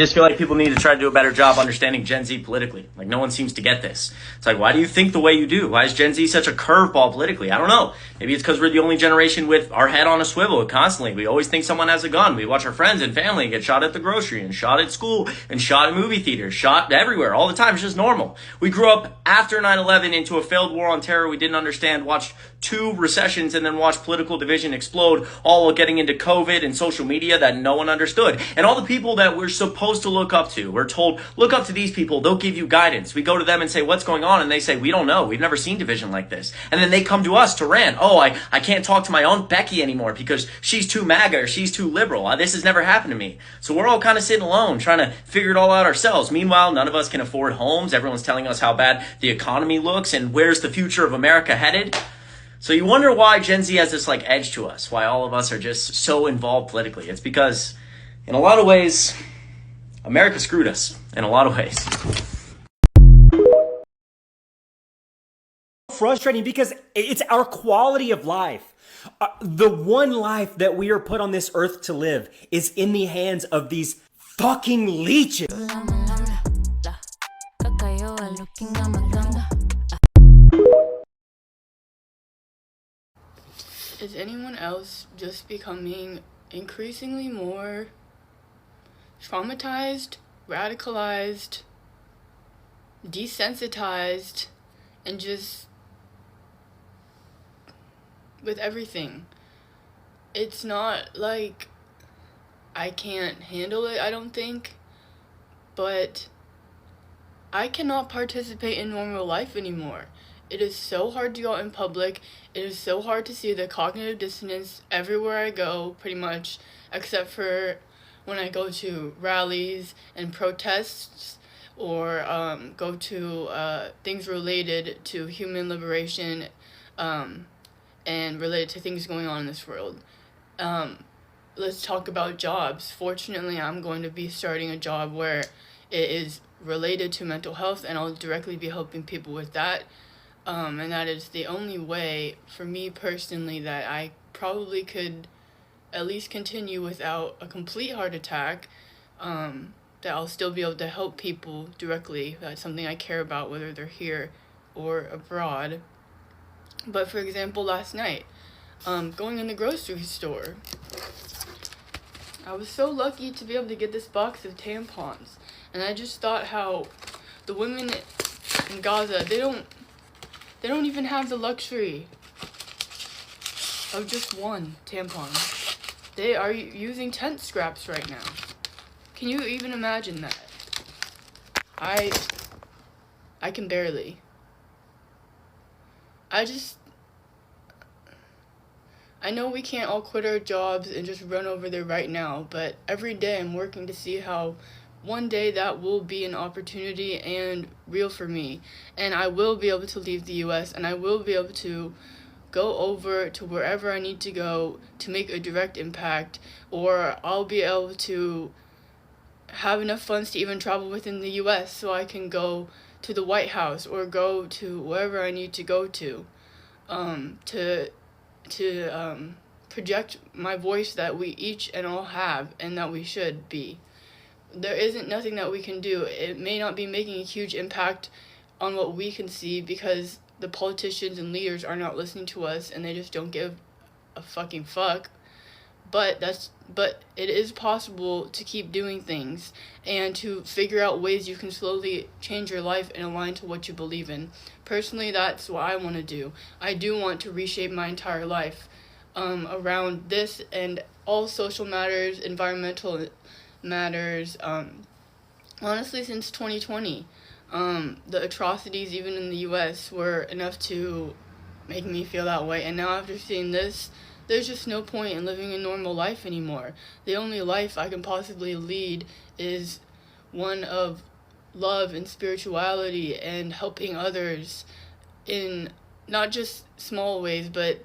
I just feel like people need to try to do a better job understanding Gen Z politically. Like, no one seems to get this. It's like, why do you think the way you do? Why is Gen Z such a curveball politically? I don't know. Maybe it's because we're the only generation with our head on a swivel constantly. We always think someone has a gun. We watch our friends and family get shot at the grocery and shot at school and shot at movie theaters, shot everywhere all the time. It's just normal. We grew up after 9/11 into a failed war on terror we didn't understand, watched two recessions, and then watched political division explode, all while getting into COVID and social media that no one understood. And all the people that we're supposed to look up to, we're told, look up to these people, they'll give you guidance. We go to them and say, what's going on? And they say, we don't know. We've never seen division like this. And then they come to us to rant. Oh, I can't talk to my Aunt Becky anymore because she's too MAGA or she's too liberal. This has never happened to me. So we're all kind of sitting alone trying to figure it all out ourselves. Meanwhile, none of us can afford homes. Everyone's telling us how bad the economy looks and where's the future of America headed. So you wonder why Gen Z has this edge to us, why all of us are just so involved politically. It's because in a lot of ways, America screwed us in a lot of ways. Frustrating because it's our quality of life. The one life that we are put on this earth to live is in the hands of these fucking leeches. Is anyone else just becoming increasingly more traumatized, radicalized, desensitized, and just with everything? It's not like I can't handle it, I don't think, but I cannot participate in normal life anymore. It is so hard to go out in public. It is so hard to see the cognitive dissonance everywhere I go, pretty much, except for when I go to rallies and protests or go to things related to human liberation and related to things going on in this world. Let's talk about jobs. Fortunately, I'm going to be starting a job where it is related to mental health, and I'll directly be helping people with that. And that is the only way, for me personally, that I probably could at least continue without a complete heart attack, that I'll still be able to help people directly. That's something I care about, whether they're here or abroad. But for example, last night, going in the grocery store, I was so lucky to be able to get this box of tampons. And I just thought how the women in Gaza, they don't even have the luxury of just one tampon. They are using tent scraps right now. Can you even imagine that? I can barely. I know we can't all quit our jobs and just run over there right now, but every day I'm working to see how one day that will be an opportunity and real for me, and I will be able to leave the US, and I will be able to go over to wherever I need to go to make a direct impact, or I'll be able to have enough funds to even travel within the US so I can go to the White House or go to wherever I need to go to project my voice that we each and all have and that we should be. There isn't nothing that we can do. It may not be making a huge impact on what we can see because the politicians and leaders are not listening to us and they just don't give a fucking fuck. But it is possible to keep doing things and to figure out ways you can slowly change your life and align to what you believe in. Personally, that's what I want to do. I do want to reshape my entire life around this and all social matters, environmental matters. Honestly, since 2020, the atrocities even in the US were enough to make me feel that way, and now after seeing this, there's just no point in living a normal life anymore. The only life I can possibly lead is one of love and spirituality and helping others in not just small ways, but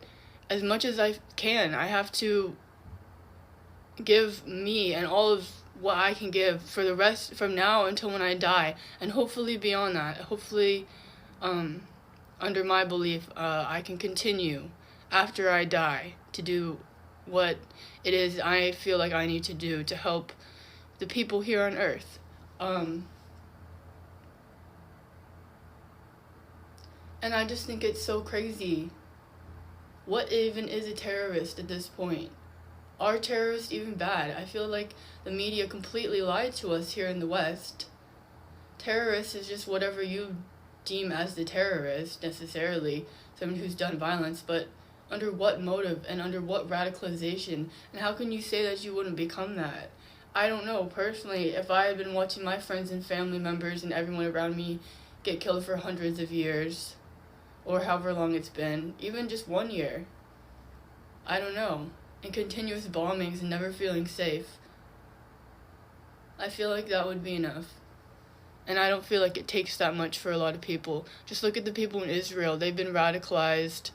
as much as I can. I have to give me and all of what I can give for the rest from now until when I die, and hopefully beyond that. Hopefully, under my belief, I can continue after I die to do what it is I feel like I need to do to help the people here on Earth. And I just think it's so crazy. What even is a terrorist at this point? Are terrorists even bad? I feel like the media completely lied to us here in the West. Terrorist is just whatever you deem as the terrorist, necessarily, someone who's done violence, but under what motive and under what radicalization? And how can you say that you wouldn't become that? I don't know. Personally, if I had been watching my friends and family members and everyone around me get killed for hundreds of years, or however long it's been, even just 1 year, I don't know, and continuous bombings and never feeling safe, I feel like that would be enough. And I don't feel like it takes that much for a lot of people. Just look at the people in Israel. They've been radicalized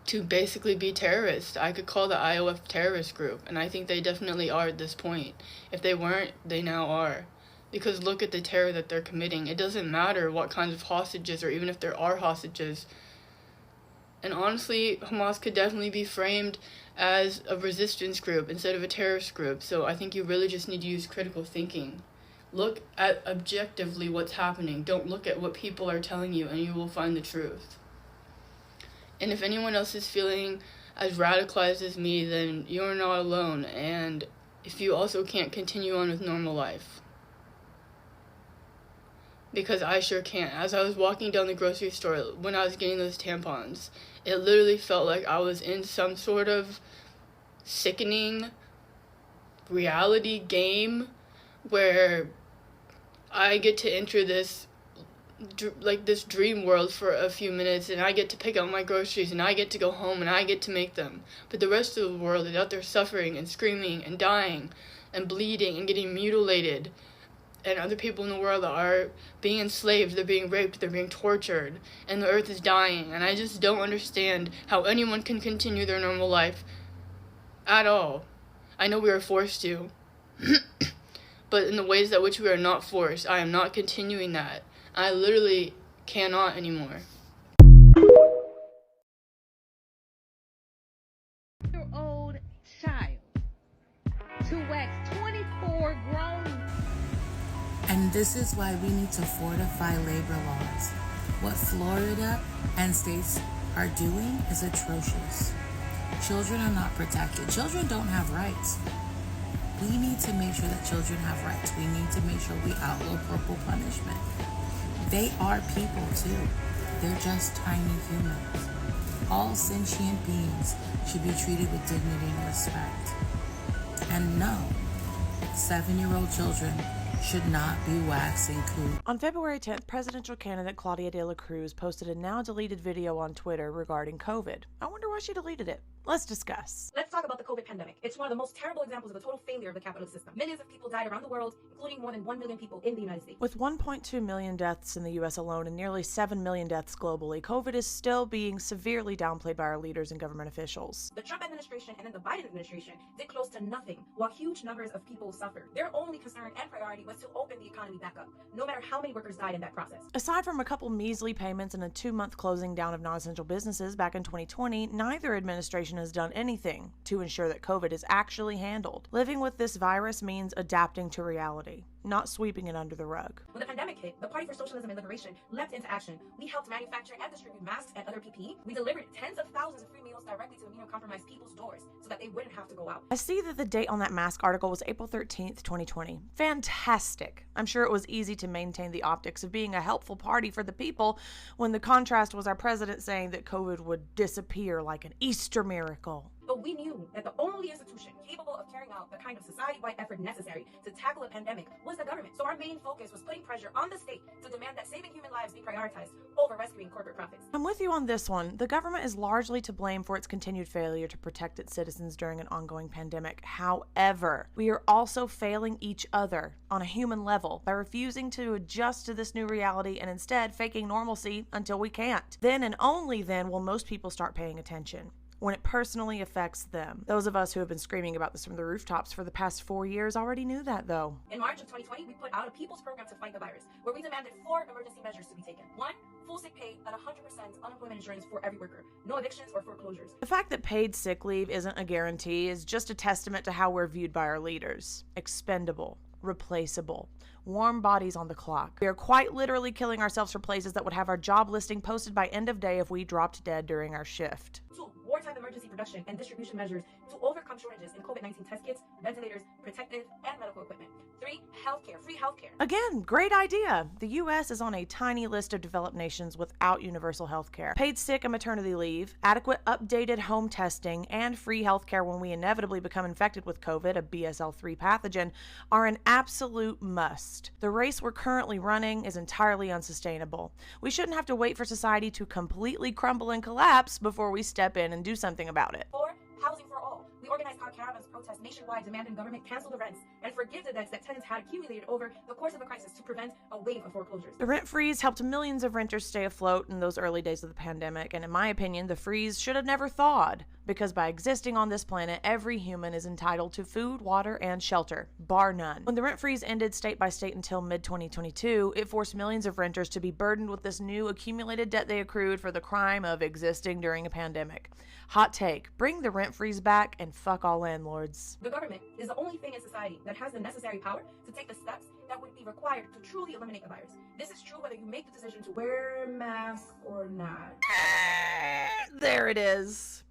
to basically be terrorists. I could call the IOF terrorist group, and I think they definitely are at this point. If they weren't, they now are. Because look at the terror that they're committing. It doesn't matter what kinds of hostages, or even if there are hostages. And honestly, Hamas could definitely be framed as a resistance group instead of a terrorist group. So I think you really just need to use critical thinking. Look at objectively what's happening. Don't look at what people are telling you, and you will find the truth. And if anyone else is feeling as radicalized as me, then you're not alone. And if you also can't continue on with normal life. Because I sure can't. As I was walking down the grocery store when I was getting those tampons, it literally felt like I was in some sort of sickening reality game where I get to enter this dream world for a few minutes, and I get to pick up my groceries, and I get to go home, and I get to make them. But the rest of the world is out there suffering and screaming and dying and bleeding and getting mutilated. And other people in the world are being enslaved, they're being raped, they're being tortured, and the earth is dying. And I just don't understand how anyone can continue their normal life at all. I know we are forced to, but in the ways that which we are not forced, I am not continuing that. I literally cannot anymore. Year-old child to wax 24 grown. And this is why we need to fortify labor laws. What Florida and states are doing is atrocious. Children are not protected. Children don't have rights. We need to make sure that children have rights. We need to make sure we outlaw corporal punishment. They are people too. They're just tiny humans. All sentient beings should be treated with dignity and respect. And no, 7-year-old children should not be waxing cool. On February 10th, presidential candidate Claudia de la Cruz posted a now deleted video on Twitter regarding COVID. I wonder why she deleted it. Let's discuss. Let's talk about the COVID pandemic. It's one of the most terrible examples of a total failure of the capitalist system. Millions of people died around the world, including more than 1 million people in the United States. With 1.2 million deaths in the U.S. alone and nearly 7 million deaths globally, COVID is still being severely downplayed by our leaders and government officials. The Trump administration and then the Biden administration did close to nothing, while huge numbers of people suffered. Their only concern and priority was to open the economy back up, no matter how many workers died in that process. Aside from a couple measly payments and a 2-month closing down of non-essential businesses back in 2020, neither administration has done anything to ensure that COVID is actually handled. Living with this virus means adapting to reality, not sweeping it under the rug. When the pandemic hit, the Party for Socialism and Liberation leapt into action. We helped manufacture and distribute masks and other PPE. We delivered tens of thousands of free meals directly to immunocompromised people's doors so that they wouldn't have to go out. I see that the date on that mask article was April 13th, 2020. Fantastic. I'm sure it was easy to maintain the optics of being a helpful party for the people when the contrast was our president saying that COVID would disappear like an Easter miracle. But we knew that the only institution capable of carrying out the kind of society-wide effort necessary to tackle a pandemic was the government. So our main focus was putting pressure on the state to demand that saving human lives be prioritized over rescuing corporate profits. I'm with you on this one. The government is largely to blame for its continued failure to protect its citizens during an ongoing pandemic. However, we are also failing each other on a human level by refusing to adjust to this new reality and instead faking normalcy until we can't. Then and only then will most people start paying attention. when it personally affects them. Those of us who have been screaming about this from the rooftops for the past 4 years already knew that, though. In March of 2020, we put out a people's program to fight the virus, where we demanded 4 emergency measures to be taken. 1, full sick pay at 100% unemployment insurance for every worker. No evictions or foreclosures. The fact that paid sick leave isn't a guarantee is just a testament to how we're viewed by our leaders. Expendable. Replaceable. Warm bodies on the clock. We are quite literally killing ourselves for places that would have our job listing posted by end of day if we dropped dead during our shift. 2, wartime emergency production and distribution measures to overcome shortages in COVID-19 test kits, ventilators, protective and medical equipment. 3, healthcare, free healthcare. Again, great idea. The U.S. is on a tiny list of developed nations without universal healthcare. Paid sick and maternity leave, adequate updated home testing, and free healthcare when we inevitably become infected with COVID, a BSL-3 pathogen, are an absolute must. The race we're currently running is entirely unsustainable. We shouldn't have to wait for society to completely crumble and collapse before we step in and do something about it. 4, housing for all. We organized car caravans protests nationwide demanding government cancel the rents and forgive the debts that tenants had accumulated over the course of the crisis to prevent a wave of foreclosures. The rent freeze helped millions of renters stay afloat in those early days of the pandemic, and in my opinion, the freeze should have never thawed, because by existing on this planet, every human is entitled to food, water, and shelter, bar none. When the rent freeze ended state by state until mid-2022, it forced millions of renters to be burdened with this new accumulated debt they accrued for the crime of existing during a pandemic. Hot take, bring the rent freeze back and fuck all landlords. The government is the only thing in society that has the necessary power to take the steps that would be required to truly eliminate the virus. This is true whether you make the decision to wear a mask or not. There it is.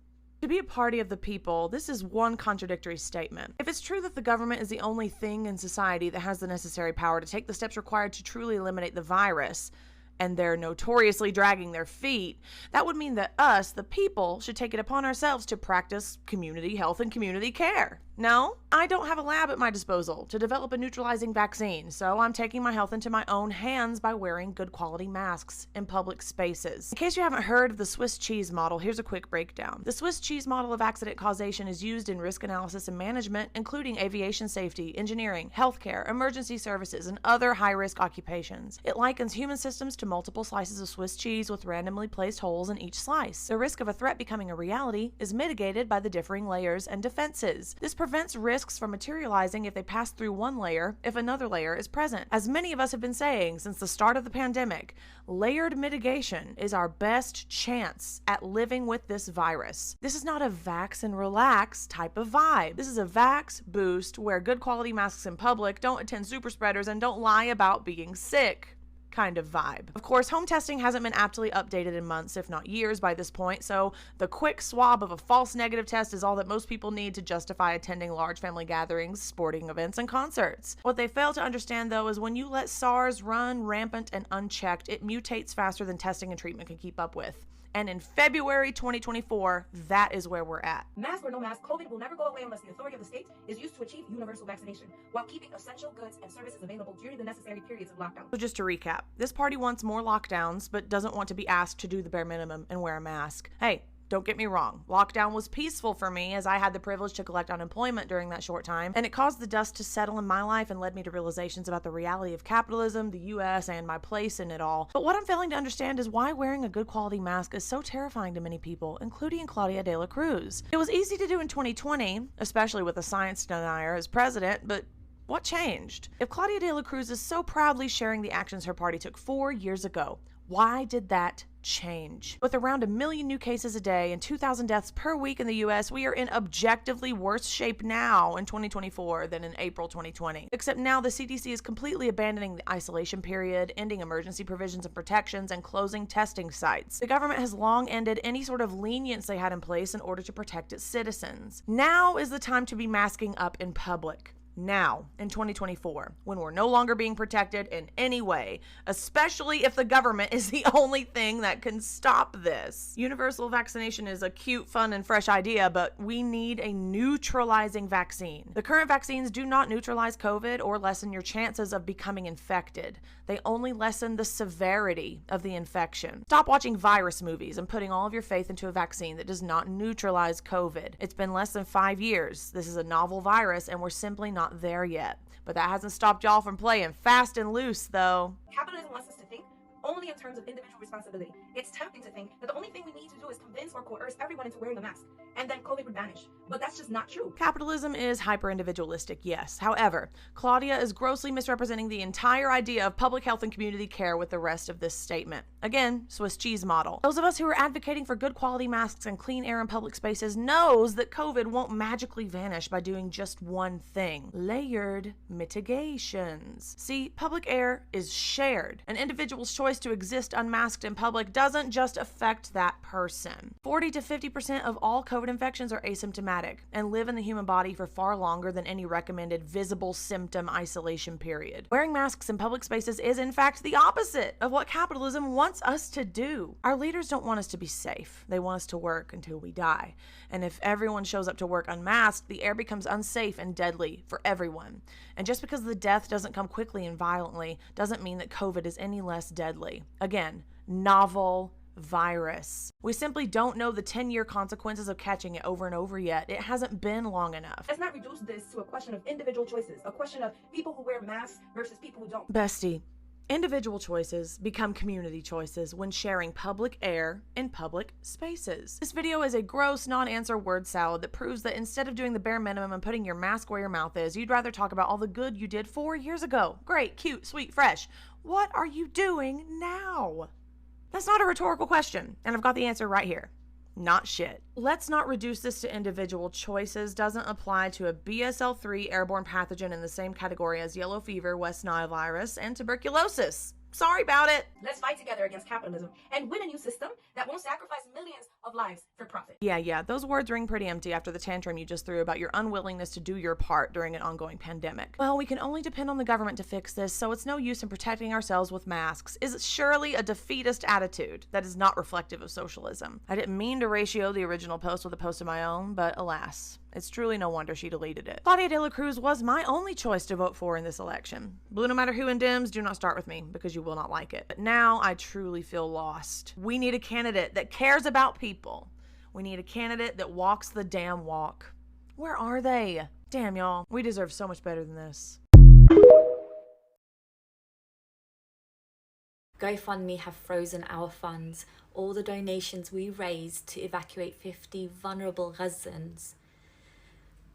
To be a party of the people, this is one contradictory statement. If it's true that the government is the only thing in society that has the necessary power to take the steps required to truly eliminate the virus, and they're notoriously dragging their feet, that would mean that us, the people, should take it upon ourselves to practice community health and community care. No, I don't have a lab at my disposal to develop a neutralizing vaccine, so I'm taking my health into my own hands by wearing good quality masks in public spaces. In case you haven't heard of the Swiss cheese model, here's a quick breakdown. The Swiss cheese model of accident causation is used in risk analysis and management, including aviation safety, engineering, healthcare, emergency services, and other high-risk occupations. It likens human systems to multiple slices of Swiss cheese with randomly placed holes in each slice. The risk of a threat becoming a reality is mitigated by the differing layers and defenses. This prevents risks from materializing if they pass through one layer if another layer is present. As many of us have been saying since the start of the pandemic, layered mitigation is our best chance at living with this virus. This is not a vax and relax type of vibe. This is a vax, boost, wear good quality masks in public, don't attend super spreaders, and don't lie about being sick kind of vibe. Of course, home testing hasn't been aptly updated in months, if not years by this point, so the quick swab of a false negative test is all that most people need to justify attending large family gatherings, sporting events, and concerts. What they fail to understand, though, is when you let SARS run rampant and unchecked, it mutates faster than testing and treatment can keep up with. And in February 2024, that is where we're at. Mask or no mask, COVID will never go away unless the authority of the state is used to achieve universal vaccination, while keeping essential goods and services available during the necessary periods of lockdown. So just to recap, this party wants more lockdowns, but doesn't want to be asked to do the bare minimum and wear a mask. Hey, don't get me wrong, lockdown was peaceful for me as I had the privilege to collect unemployment during that short time, and it caused the dust to settle in my life and led me to realizations about the reality of capitalism, the US, and my place in it all. But what I'm failing to understand is why wearing a good quality mask is so terrifying to many people, including Claudia de la Cruz. It was easy to do in 2020, especially with a science denier as president, but what changed? If Claudia de la Cruz is so proudly sharing the actions her party took 4 years ago, why did that change? With around 1 million new cases a day and 2,000 deaths per week in the US, we are in objectively worse shape now in 2024 than in April 2020. Except now the CDC is completely abandoning the isolation period, ending emergency provisions and protections, and closing testing sites. The government has long ended any sort of lenience they had in place in order to protect its citizens. Now is the time to be masking up in public. Now, in 2024, when we're no longer being protected in any way, especially if the government is the only thing that can stop this. Universal vaccination is a cute, fun, and fresh idea, but we need a neutralizing vaccine. The current vaccines do not neutralize COVID or lessen your chances of becoming infected. They only lessen the severity of the infection. Stop watching virus movies and putting all of your faith into a vaccine that does not neutralize COVID. It's been less than 5 years. This is a novel virus, and we're simply not there yet. But that hasn't stopped y'all from playing fast and loose, though. Capitalism wants us to think only only in terms of individual responsibility. It's tempting to think that the only thing we need to do is convince or coerce everyone into wearing a mask, and then COVID would vanish. But that's just not true. Capitalism is hyper-individualistic, yes. However, Claudia is grossly misrepresenting the entire idea of public health and community care with the rest of this statement. Again, Swiss cheese model. Those of us who are advocating for good quality masks and clean air in public spaces knows that COVID won't magically vanish by doing just one thing: layered mitigations. See, public air is shared. An individual's choice to exist unmasked in public doesn't just affect that person. 40 to 50% of all COVID infections are asymptomatic and live in the human body for far longer than any recommended visible symptom isolation period. Wearing masks in public spaces is in fact the opposite of what capitalism wants us to do. Our leaders don't want us to be safe. They want us to work until we die. And if everyone shows up to work unmasked, the air becomes unsafe and deadly for everyone. And just because the death doesn't come quickly and violently doesn't mean that COVID is any less deadly. Again, novel virus. We simply don't know the 10-year consequences of catching it over and over yet. It hasn't been long enough. Let's not reduce this to a question of individual choices, a question of people who wear masks versus people who don't. Bestie, individual choices become community choices when sharing public air in public spaces. This video is a gross, non-answer word salad that proves that instead of doing the bare minimum and putting your mask where your mouth is, you'd rather talk about all the good you did 4 years ago. Great, cute, sweet, fresh. What are you doing now? That's not a rhetorical question, and I've got the answer right here. Not shit. Let's not reduce this to individual choices. Doesn't apply to a BSL-3 airborne pathogen in the same category as yellow fever, West Nile virus, and tuberculosis. Sorry about it. Let's fight together against capitalism and win a new system that won't sacrifice millions of lives for profit. Yeah, those words ring pretty empty after the tantrum you just threw about your unwillingness to do your part during an ongoing pandemic. Well, we can only depend on the government to fix this, so it's no use in protecting ourselves with masks. Is surely a defeatist attitude that is not reflective of socialism. I didn't mean to ratio the original post with a post of my own, but alas. It's truly no wonder she deleted it. Claudia de la Cruz was my only choice to vote for in this election. Blue no matter who in Dems, do not start with me because you will not like it. But now I truly feel lost. We need a candidate that cares about people. We need a candidate that walks the damn walk. Where are they? Damn, y'all. We deserve so much better than this. GoFundMe have frozen our funds. All the donations we raised to evacuate 50 vulnerable Gazans,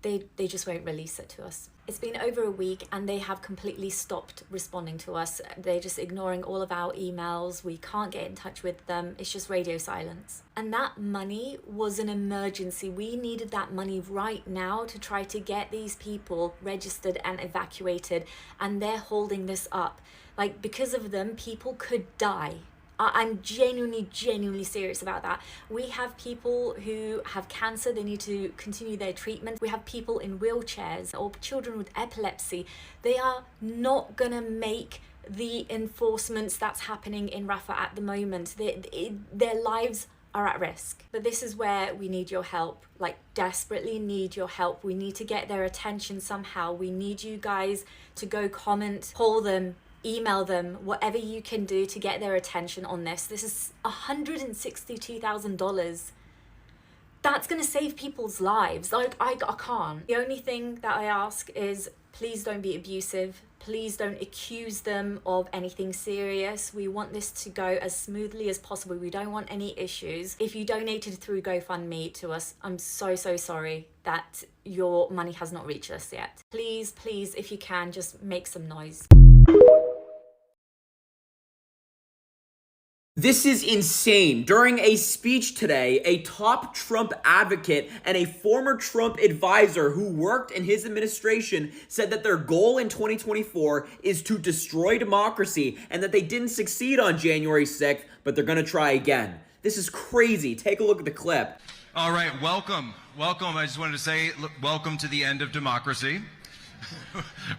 they just won't release it to us. It's been over a week and they have completely stopped responding to us. They're just ignoring all of our emails. We can't get in touch with them. It's just radio silence. And that money was an emergency. We needed that money right now to try to get these people registered and evacuated. And they're holding this up. Like, because of them, people could die. I'm genuinely serious about that. We have people who have cancer, they need to continue their treatment. We have people in wheelchairs or children with epilepsy. They are not gonna make the enforcements that's happening in Rafah at the moment. Their lives are at risk. But this is where we need your help, like desperately need your help. We need to get their attention somehow. We need you guys to go comment, call them, email them, whatever you can do to get their attention on this. This is $162,000. That's gonna save people's lives. Like, I can't. The only thing that I ask is please don't be abusive. Please don't accuse them of anything serious. We want this to go as smoothly as possible. We don't want any issues. If you donated through GoFundMe to us, I'm so sorry that your money has not reached us yet. Please, if you can, just make some noise. This is insane. During a speech today, a top Trump advocate and a former Trump advisor who worked in his administration said that their goal in 2024 is to destroy democracy and that they didn't succeed on January 6th, but they're going to try again. This is crazy. Take a look at the clip. All right, welcome. I just wanted to say welcome to the end of democracy.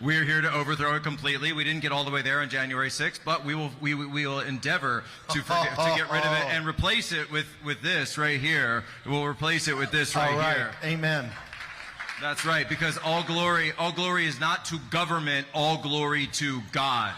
We're here to overthrow it completely. We didn't get all the way there on January 6th, but we will endeavor to get rid of it and replace it with this right here. We'll replace it with this right here. Amen. That's right, because all glory is not to government, all glory to God.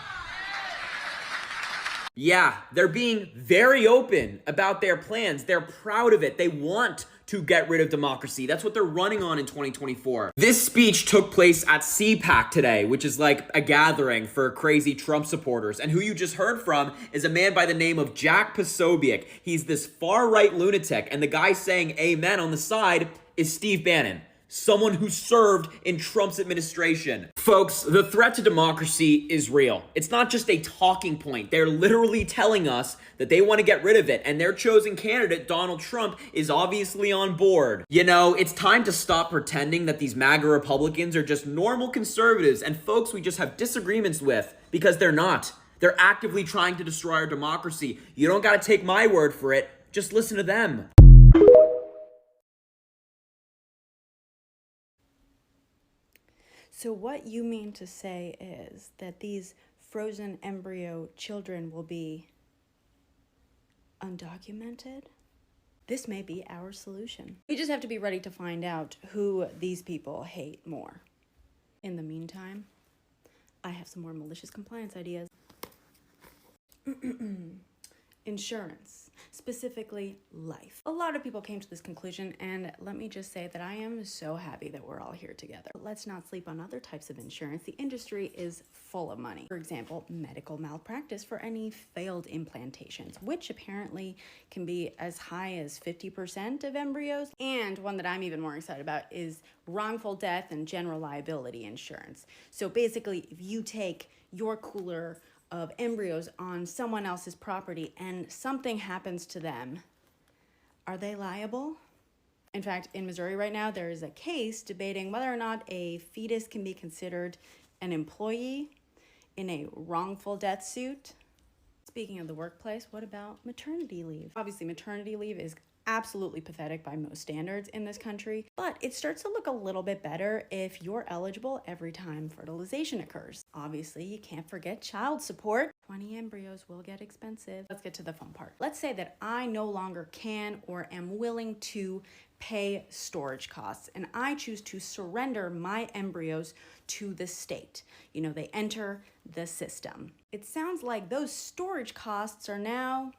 Yeah, they're being very open about their plans. They're proud of it. They want to get rid of democracy. That's what they're running on in 2024. This speech took place at CPAC today, which is like a gathering for crazy Trump supporters. And who you just heard from is a man by the name of Jack Posobiec. He's this far-right lunatic, and the guy saying amen on the side is Steve Bannon, someone who served in Trump's administration. Folks, the threat to democracy is real. It's not just a talking point. They're literally telling us that they want to get rid of it, and their chosen candidate, Donald Trump, is obviously on board. You know, it's time to stop pretending that these MAGA Republicans are just normal conservatives and folks we just have disagreements with, because they're not. They're actively trying to destroy our democracy. You don't gotta take my word for it. Just listen to them. So what you mean to say is that these frozen embryo children will be undocumented? This may be our solution. We just have to be ready to find out who these people hate more. In the meantime, I have some more malicious compliance ideas. Insurance, specifically life. A lot of people came to this conclusion, and let me just say that I am so happy that we're all here together. But let's not sleep on other types of insurance. The industry is full of money. For example, medical malpractice for any failed implantations, which apparently can be as high as 50% of embryos. And one that I'm even more excited about is wrongful death and general liability insurance. So basically, if you take your cooler of embryos on someone else's property and something happens to them, are they liable? In fact, in Missouri right now, there is a case debating whether or not a fetus can be considered an employee in a wrongful death suit. Speaking of the workplace, what about maternity leave? Obviously, maternity leave is absolutely pathetic by most standards in this country, but it starts to look a little bit better if you're eligible every time fertilization occurs. Obviously, you can't forget child support. 20 embryos will get expensive. Let's get to the fun part. Let's say that I no longer can or am willing to pay storage costs, and I choose to surrender my embryos to the state. You know, they enter the system. It sounds like those storage costs are now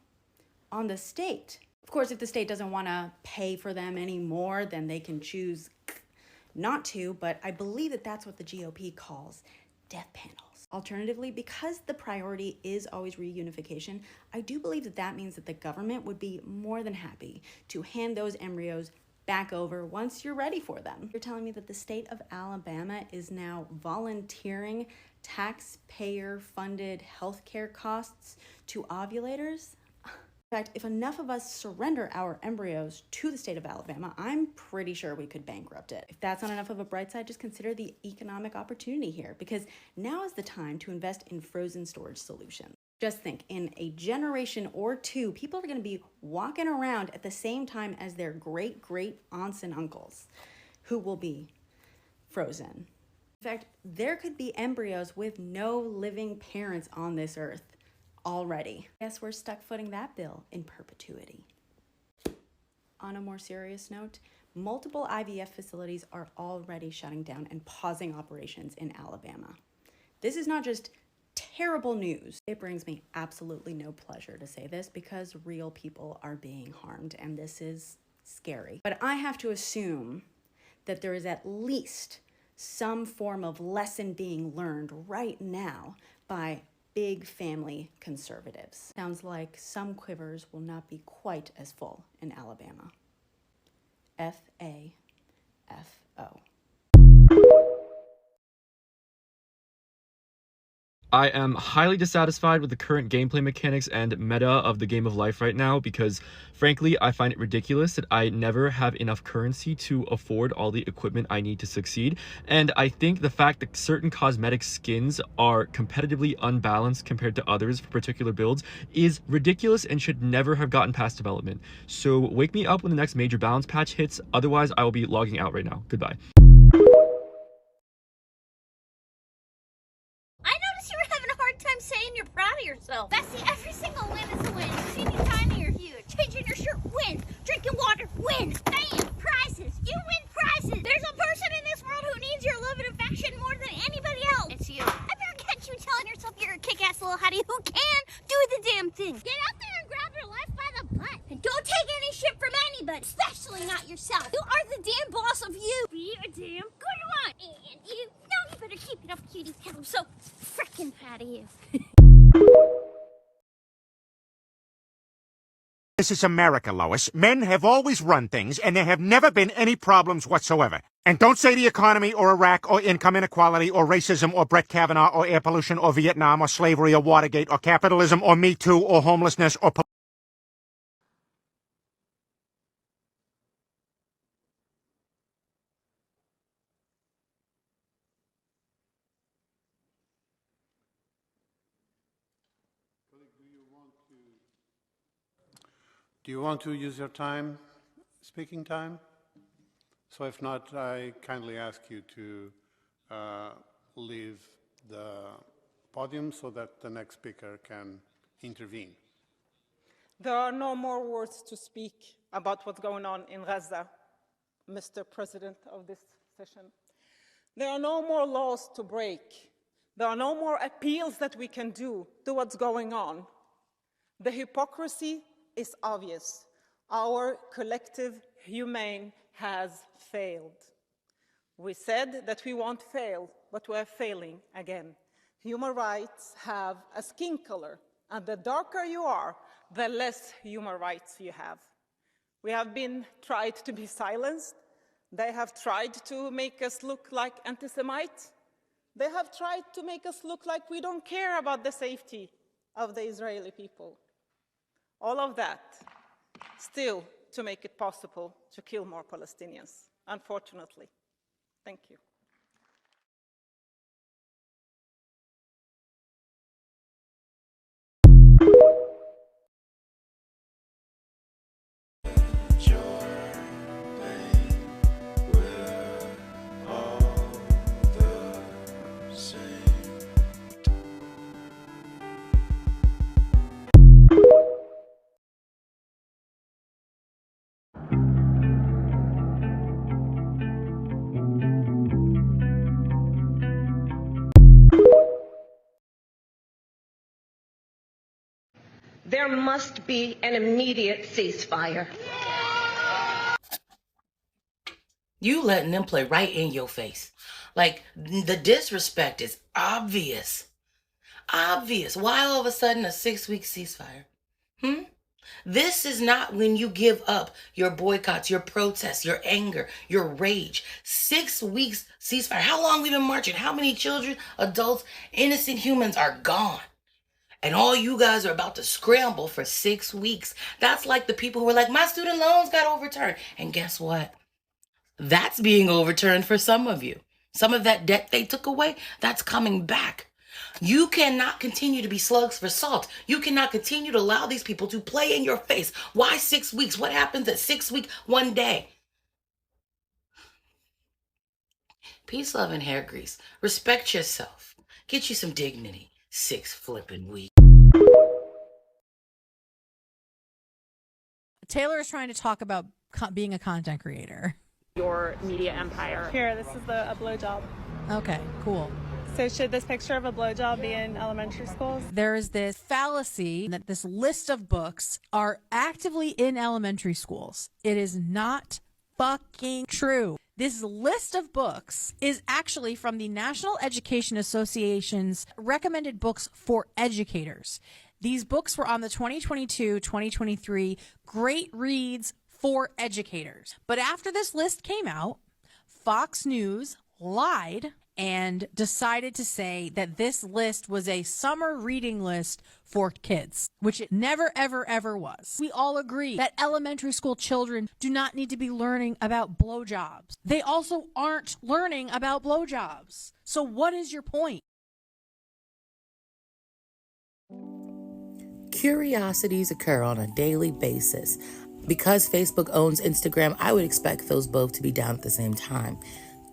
on the state. Of course, if the state doesn't want to pay for them anymore, then they can choose not to, but I believe that that's what the GOP calls death panels. Alternatively, because the priority is always reunification, I do believe that that means that the government would be more than happy to hand those embryos back over once you're ready for them. You're telling me that the state of Alabama is now volunteering taxpayer-funded healthcare costs to ovulators? In fact, if enough of us surrender our embryos to the state of Alabama, I'm pretty sure we could bankrupt it. If that's not enough of a bright side, just consider the economic opportunity here, because now is the time to invest in frozen storage solutions. Just think, in a generation or two, people are going to be walking around at the same time as their great aunts and uncles, who will be frozen. In fact, there could be embryos with no living parents on this earth already. Guess we're stuck footing that bill in perpetuity. On a more serious note, multiple IVF facilities are already shutting down and pausing operations in Alabama. This is not just terrible news. It brings me absolutely no pleasure to say this, because real people are being harmed, and this is scary. But I have to assume that there is at least some form of lesson being learned right now by big family conservatives. Sounds like some quivers will not be quite as full in Alabama. FAFO. I am highly dissatisfied with the current gameplay mechanics and meta of the game of life right now, because frankly, I find it ridiculous that I never have enough currency to afford all the equipment I need to succeed. And I think the fact that certain cosmetic skins are competitively unbalanced compared to others for particular builds is ridiculous and should never have gotten past development. So wake me up when the next major balance patch hits, otherwise I will be logging out right now. Goodbye. Time saying you're proud of yourself. Bessie, every single win is a win. Teeny tiny or huge. Changing your shirt, win. Drinking water, win. Bam, prizes. You win prizes. There's a person in this world who needs your love and affection more than anybody else. It's you. I better catch you telling yourself you're a kick-ass little hottie who can do the damn thing. Get out there and grab your life by the butt. And don't take any shit from anybody, especially not your yourself. You are the damn boss of you. Be a damn good one. And you better keep it up, cutie pie. I'm so freaking proud of you. This is America, Lois. Men have always run things, and there have never been any problems whatsoever. And don't say the economy or Iraq or income inequality or racism or Brett Kavanaugh or air pollution or Vietnam or slavery or Watergate or capitalism or Me Too or homelessness or... Do you want to use your time, speaking time? So if not, I kindly ask you to leave the podium so that the next speaker can intervene. There are no more words to speak about what's going on in Gaza, Mr. President of this session. There are no more laws to break. There are no more appeals that we can do to what's going on. The hypocrisy is obvious. Our collective humane has failed. We said that we won't fail, but we're failing again. Human rights have a skin color, and the darker you are, the less human rights you have. We have been tried to be silenced. They have tried to make us look like anti-Semites. They have tried to make us look like we don't care about the safety of the Israeli people. All of that still to make it possible to kill more Palestinians, unfortunately. Thank you. There must be an immediate ceasefire. You letting them play right in your face. Like, the disrespect is obvious. Obvious. Why all of a sudden a 6-week ceasefire? This is not when you give up your boycotts, your protests, your anger, your rage. 6 weeks ceasefire. How long we been marching? How many children, adults, innocent humans are gone? And all you guys are about to scramble for 6 weeks. That's like the people who were like, my student loans got overturned. And guess what? That's being overturned for some of you. Some of that debt they took away, that's coming back. You cannot continue to be slugs for salt. You cannot continue to allow these people to play in your face. Why 6 weeks? What happens at 6 weeks, one day? Peace, love, and hair grease. Respect yourself. Get you some dignity. 6 flipping weeks. Taylor is trying to talk about being a content creator. Your media empire. Here, this is a blowjob. Okay, cool. So should this picture of a blowjob be in elementary schools? There is this fallacy that this list of books are actively in elementary schools. It is not fucking true. This list of books is actually from the National Education Association's recommended books for educators. These books were on the 2022-2023 Great Reads for Educators. But after this list came out, Fox News lied and decided to say that this list was a summer reading list for kids, which it never, ever, ever was. We all agree that elementary school children do not need to be learning about blowjobs. They also aren't learning about blowjobs. So what is your point? Curiosities occur on a daily basis. Because Facebook owns Instagram, I would expect those both to be down at the same time.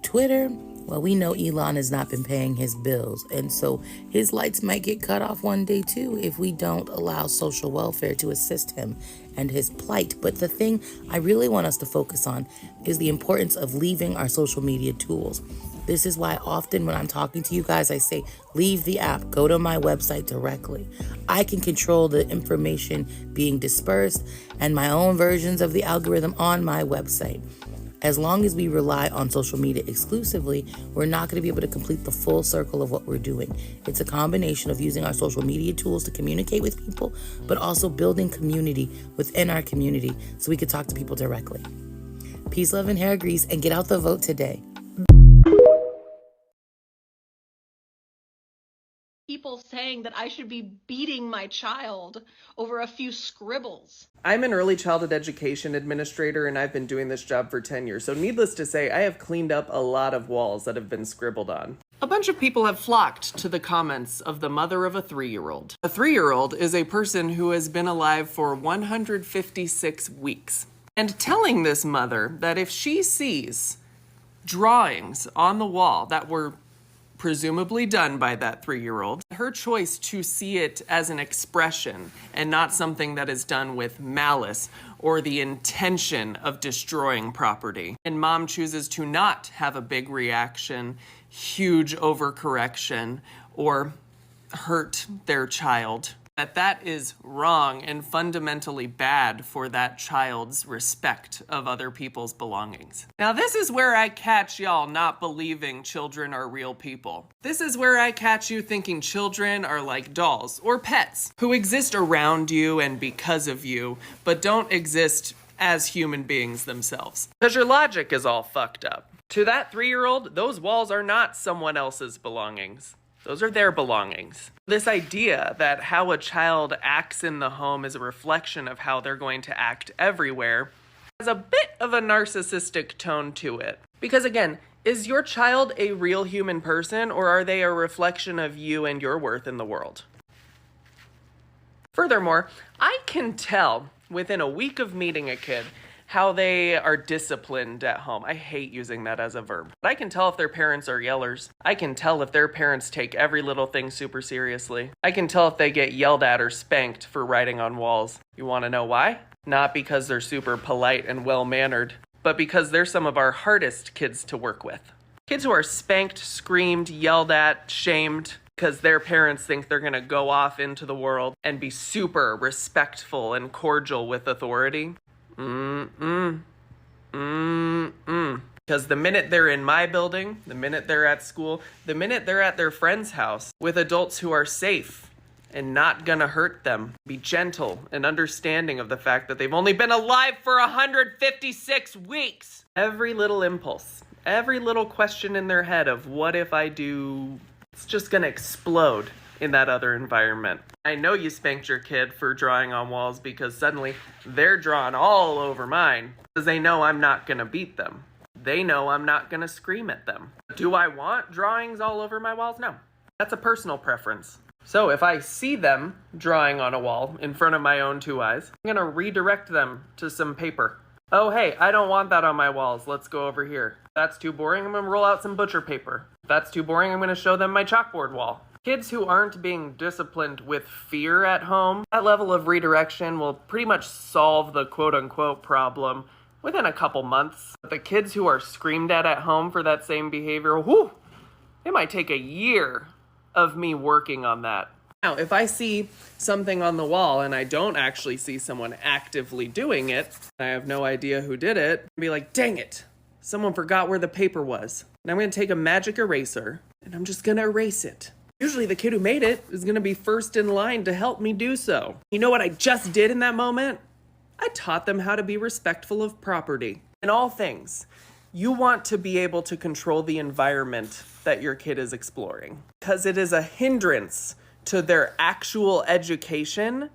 Twitter, well, we know Elon has not been paying his bills, and so his lights might get cut off one day too if we don't allow social welfare to assist him and his plight. But the thing I really want us to focus on is the importance of leaving our social media tools. This is why often when I'm talking to you guys, I say, leave the app, go to my website directly. I can control the information being dispersed and my own versions of the algorithm on my website. As long as we rely on social media exclusively, we're not going to be able to complete the full circle of what we're doing. It's a combination of using our social media tools to communicate with people, but also building community within our community so we could talk to people directly. Peace, love, and hair grease, and get out the vote today. People saying that I should be beating my child over a few scribbles. I'm an early childhood education administrator, and I've been doing this job for 10 years. So needless to say, I have cleaned up a lot of walls that have been scribbled on. A bunch of people have flocked to the comments of the mother of a 3-year-old. A 3-year-old is a person who has been alive for 156 weeks. And telling this mother that if she sees drawings on the wall that were presumably done by that 3-year-old, her choice to see it as an expression and not something that is done with malice or the intention of destroying property. And mom chooses to not have a big reaction, huge overcorrection, or hurt their child. That is wrong and fundamentally bad for that child's respect of other people's belongings. Now, this is where I catch y'all not believing children are real people. This is where I catch you thinking children are like dolls or pets who exist around you and because of you, but don't exist as human beings themselves. Because your logic is all fucked up. To that 3-year-old, those walls are not someone else's belongings. Those are their belongings. This idea that how a child acts in the home is a reflection of how they're going to act everywhere has a bit of a narcissistic tone to it. Because again, is your child a real human person, or are they a reflection of you and your worth in the world? Furthermore, I can tell within a week of meeting a kid how they are disciplined at home. I hate using that as a verb. But I can tell if their parents are yellers. I can tell if their parents take every little thing super seriously. I can tell if they get yelled at or spanked for writing on walls. You want to know why? Not because they're super polite and well-mannered, but because they're some of our hardest kids to work with. Kids who are spanked, screamed, yelled at, shamed, because their parents think they're going to go off into the world and be super respectful and cordial with authority. Because the minute they're in my building, the minute they're at school, the minute they're at their friend's house with adults who are safe and not gonna hurt them, be gentle and understanding of the fact that they've only been alive for 156 weeks. Every little impulse, every little question in their head of what if I do, it's just gonna explode in that other environment. I know you spanked your kid for drawing on walls because suddenly they're drawn all over mine because they know I'm not gonna beat them. They know I'm not gonna scream at them. Do I want drawings all over my walls? No. That's a personal preference. So if I see them drawing on a wall in front of my own 2 eyes, I'm gonna redirect them to some paper. Oh, hey, I don't want that on my walls. Let's go over here. If that's too boring, I'm gonna roll out some butcher paper. If that's too boring, I'm gonna show them my chalkboard wall. Kids who aren't being disciplined with fear at home, that level of redirection will pretty much solve the quote-unquote problem within a couple months. But the kids who are screamed at home for that same behavior, whew, it might take a year of me working on that. Now, if I see something on the wall and I don't actually see someone actively doing it, I have no idea who did it, I'd be like, dang it, someone forgot where the paper was. And I'm gonna take a magic eraser and I'm just gonna erase it. Usually the kid who made it is gonna be first in line to help me do so. You know what I just did in that moment? I taught them how to be respectful of property. In all things, you want to be able to control the environment that your kid is exploring, because it is a hindrance to their actual education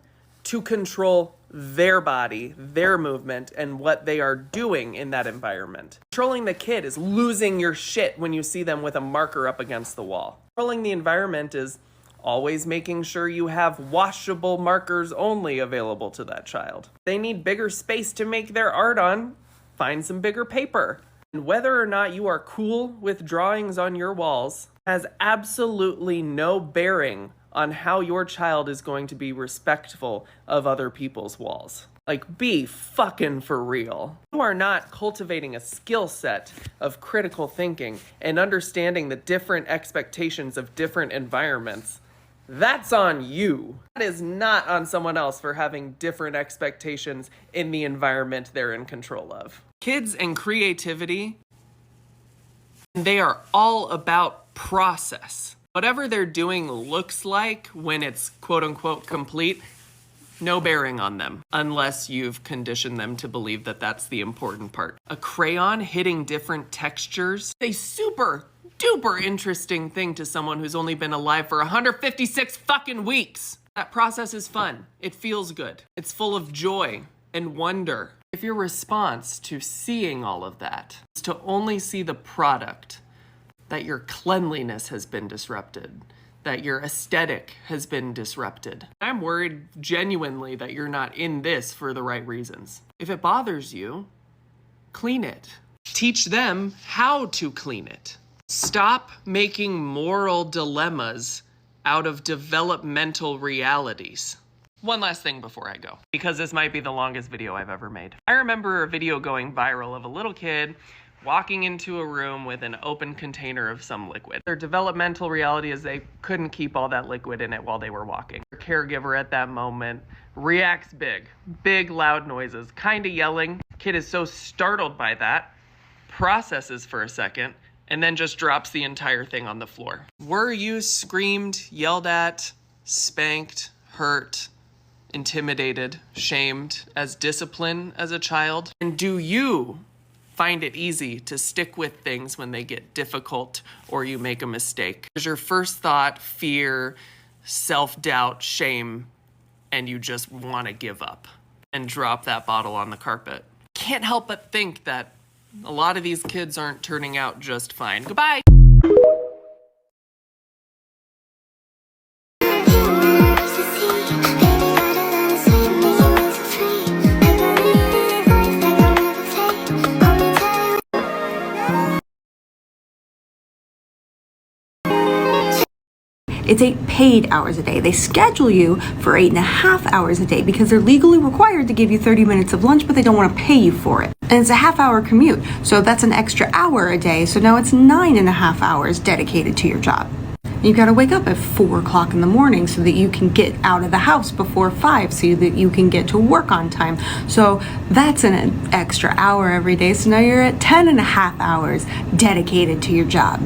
to control their body, their movement, and what they are doing in that environment. Controlling the kid is losing your shit when you see them with a marker up against the wall. Controlling the environment is always making sure you have washable markers only available to that child. They need bigger space to make their art on, find some bigger paper. And whether or not you are cool with drawings on your walls has absolutely no bearing on how your child is going to be respectful of other people's walls. Like, be fucking for real. You are not cultivating a skill set of critical thinking and understanding the different expectations of different environments. That's on you. That is not on someone else for having different expectations in the environment they're in control of. Kids and creativity, they are all about process. Whatever they're doing looks like when it's quote unquote complete, no bearing on them, unless you've conditioned them to believe that that's the important part. A crayon hitting different textures, a super duper interesting thing to someone who's only been alive for 156 fucking weeks. That process is fun. It feels good. It's full of joy and wonder. If your response to seeing all of that is to only see the product, that your cleanliness has been disrupted, that your aesthetic has been disrupted, I'm worried genuinely that you're not in this for the right reasons. If it bothers you, clean it. Teach them how to clean it. Stop making moral dilemmas out of developmental realities. One last thing before I go, because this might be the longest video I've ever made. I remember a video going viral of a little kid walking into a room with an open container of some liquid. Their developmental reality is they couldn't keep all that liquid in it while they were walking. Their caregiver at that moment reacts big loud noises, kind of yelling. Kid is so startled by that, processes for a second, and then just drops the entire thing on the floor. Were you screamed, yelled at, spanked, hurt, intimidated, shamed as discipline as a child? And do you find it easy to stick with things when they get difficult or you make a mistake? Is your first thought fear, self-doubt, shame, and you just want to give up and drop that bottle on the carpet? Can't help but think that a lot of these kids aren't turning out just fine. Goodbye. It's 8 paid hours a day. They schedule you for 8.5 hours a day because they're legally required to give you 30 minutes of lunch, but they don't want to pay you for it. And it's a half-hour commute, so that's an extra hour a day, so now it's 9.5 hours dedicated to your job. You gotta wake up at 4 o'clock in the morning so that you can get out of the house before 5 so that you can get to work on time. So that's an extra hour every day, so now you're at 10.5 hours dedicated to your job.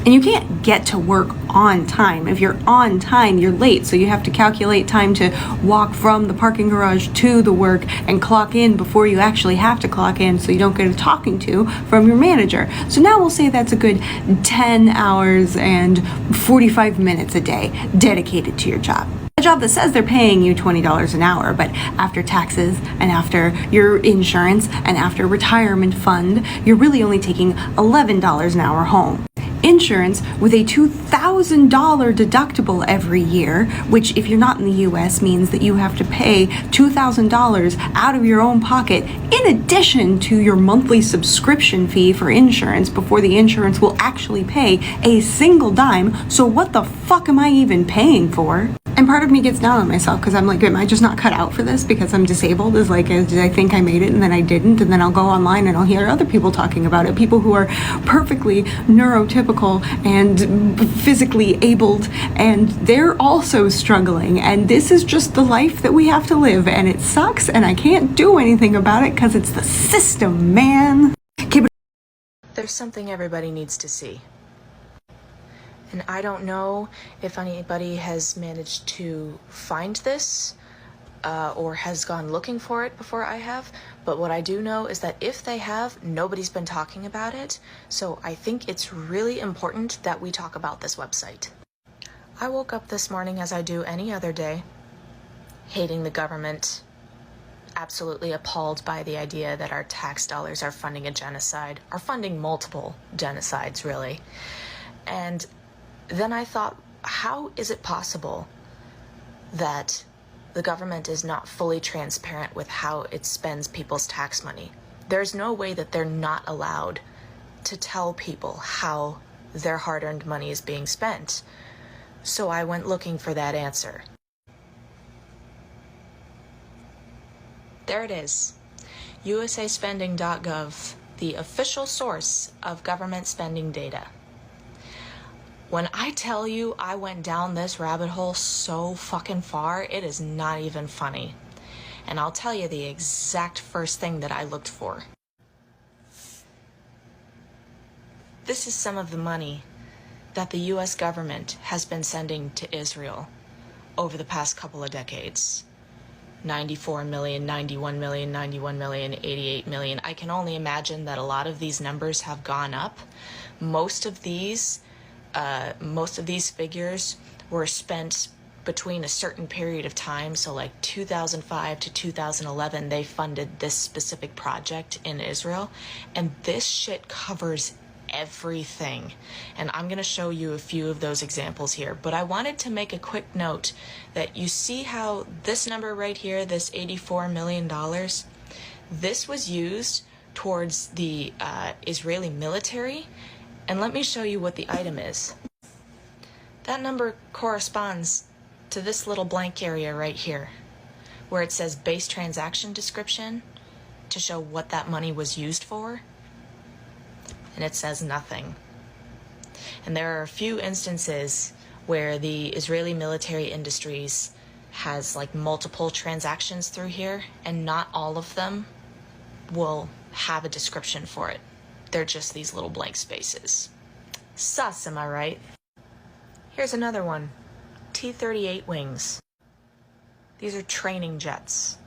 And you can't get to work on time. If you're on time, you're late. So you have to calculate time to walk from the parking garage to the work and clock in before you actually have to clock in so you don't get a talking to from your manager. So now we'll say that's a good 10 hours and 45 minutes a day dedicated to your job. A job that says they're paying you $20 an hour, but after taxes and after your insurance and after retirement fund, you're really only taking $11 an hour home. Insurance with a $2,000 deductible every year, which if you're not in the US means that you have to pay $2,000 out of your own pocket in addition to your monthly subscription fee for insurance before the insurance will actually pay a single dime. So what the fuck am I even paying for? And part of me gets down on myself because I'm like, am I just not cut out for this because I'm disabled? Is like, did I think I made it and then I didn't? And then I'll go online and I'll hear other people talking about it. People who are perfectly neurotypical and physically abled, and they're also struggling. And this is just the life that we have to live. And it sucks and I can't do anything about it because it's the system, man. There's something everybody needs to see. And I don't know if anybody has managed to find this or has gone looking for it before I have, but what I do know is that if they have, nobody's been talking about it, so I think it's really important that we talk about this website. I woke up this morning as I do any other day, hating the government, absolutely appalled by the idea that our tax dollars are funding a genocide, are funding multiple genocides, really. And then I thought, how is it possible that the government is not fully transparent with how it spends people's tax money? There's no way that they're not allowed to tell people how their hard-earned money is being spent. So I went looking for that answer. There it is. USAspending.gov, the official source of government spending data. When I tell you I went down this rabbit hole so fucking far, it is not even funny. And I'll tell you the exact first thing that I looked for. This is some of the money that the US government has been sending to Israel over the past couple of decades. 94 million, 91 million, 91 million, 88 million. I can only imagine that a lot of these numbers have gone up. Most of these figures were spent between a certain period of time. So like 2005 to 2011, they funded this specific project in Israel. And this shit covers everything. And I'm going to show you a few of those examples here. But I wanted to make a quick note that you see how this number right here, this $84 million, this was used towards the Israeli military. And let me show you what the item is. That number corresponds to this little blank area right here, where it says base transaction description to show what that money was used for. And it says nothing. And there are a few instances where the Israeli military industries has like multiple transactions through here, and not all of them will have a description for it. They're just these little blank spaces. Sus, am I right? Here's another one. T-38 wings. These are training jets.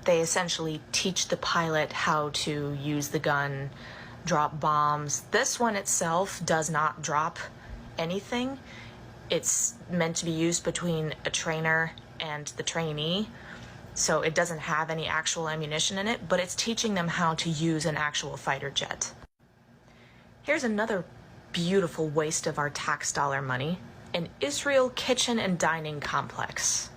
They essentially teach the pilot how to use the gun, drop bombs. This one itself does not drop anything. It's meant to be used between a trainer and the trainee, so it doesn't have any actual ammunition in it, but it's teaching them how to use an actual fighter jet. Here's another beautiful waste of our tax dollar money, an Israel kitchen and dining complex.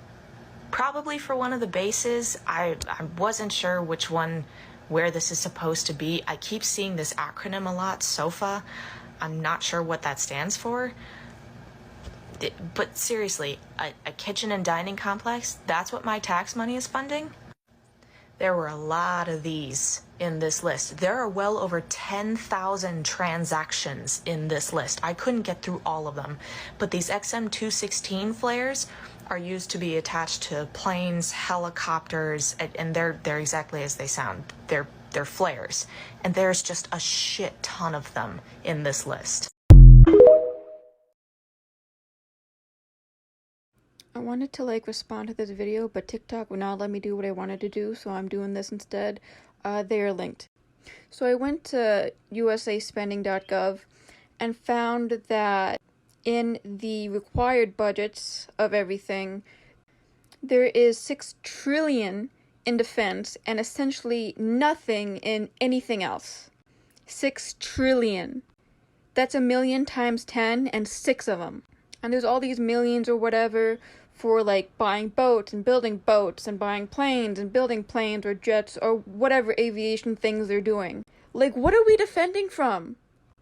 Probably for one of the bases. I wasn't sure which one, where this is supposed to be. I keep seeing this acronym a lot, SOFA. I'm not sure what that stands for. But seriously, a kitchen and dining complex, that's what my tax money is funding? There were a lot of these in this list. There are well over 10,000 transactions in this list. I couldn't get through all of them. But these XM216 flares are used to be attached to planes, helicopters, and they're exactly as they sound. They're flares. And there's just a shit ton of them in this list. I wanted to respond to this video, but TikTok would not let me do what I wanted to do, so I'm doing this instead. They are linked. So I went to USAspending.gov and found that in the required budgets of everything, there is $6 trillion in defense and essentially nothing in anything else. 6 trillion. That's 1 million times 10 and 6 of them. And there's all these millions or whatever for buying boats and building boats and buying planes and building planes or jets or whatever aviation things they're doing. What are we defending from?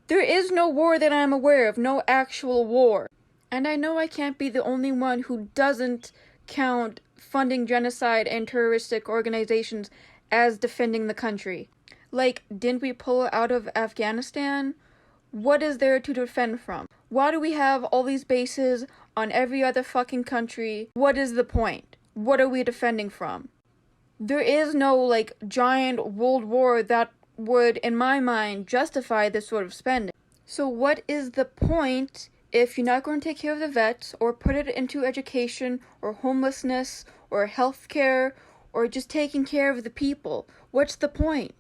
There is no war that I'm aware of, no actual war. And I know I can't be the only one who doesn't count funding genocide and terroristic organizations as defending the country. Didn't we pull out of Afghanistan? What is there to defend from? Why do we have all these bases on every other fucking country? What is the point? What are we defending from? There is no, giant world war that would, in my mind, justify this sort of spending. So what is the point if you're not going to take care of the vets, or put it into education, or homelessness, or healthcare, or just taking care of the people? What's the point?